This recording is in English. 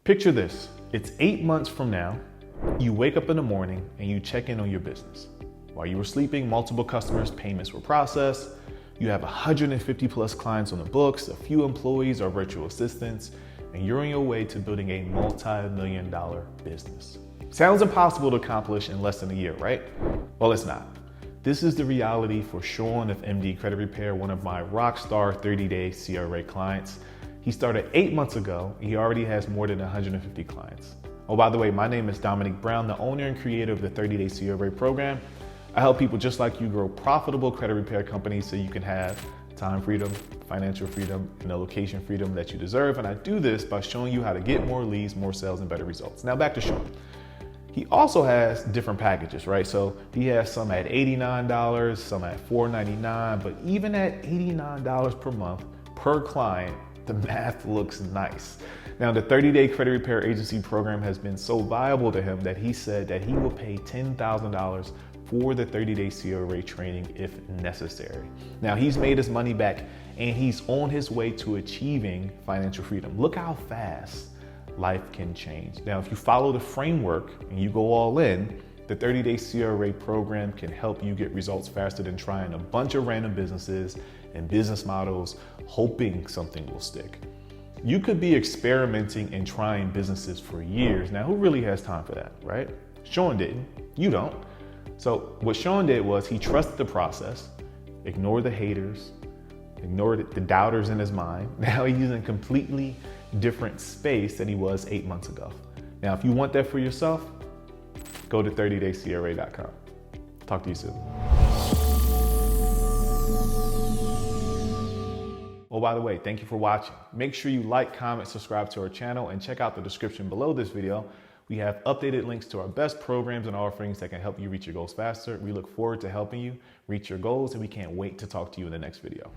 Picture this, it's 8 months from now, you wake up in the morning and you check in on your business. While you were sleeping, multiple customers' payments were processed, you have 150 plus clients on the books, a few employees or virtual assistants, and you're on your way to building a multi-million-dollar business. Sounds impossible to accomplish in less than a year, right? Well, it's not. This is the reality for Sean of MD Credit Repair, one of my rock star 30-day CRA clients. He started 8 months ago. He already has more than 150 clients. Oh, by the way, my name is Denis Brown, the owner and creator of the 30-day CRA program. I help people just like you grow profitable credit repair companies so you can have time freedom, financial freedom, and the location freedom that you deserve. And I do this by showing you how to get more leads, more sales, and better results. Now back to Sean. He also has different packages, right? So he has some at $89, some at $499, but even at $89 per month per client, the math looks nice. Now, the 30-day credit repair agency program has been so viable to him that he said that he will pay $10,000 for the 30-day CRA training if necessary. Now, he's made his money back and he's on his way to achieving financial freedom. Look how fast life can change. Now, if you follow the framework and you go all in, the 30-day CRA program can help you get results faster than trying a bunch of random businesses and business models, hoping something will stick. You could be experimenting and trying businesses for years. Now, who really has time for that, right? Sean didn't, you don't. So what Sean did was he trusted the process, ignored the haters, ignored the doubters in his mind. Now he's in a completely different space than he was 8 months ago. Now, if you want that for yourself, go to 30daycra.com. Talk to you soon. Oh, by the way, thank you for watching. Make sure you like, comment, subscribe to our channel, and check out the description below this video. We have updated links to our best programs and offerings that can help you reach your goals faster. We look forward to helping you reach your goals, and we can't wait to talk to you in the next video.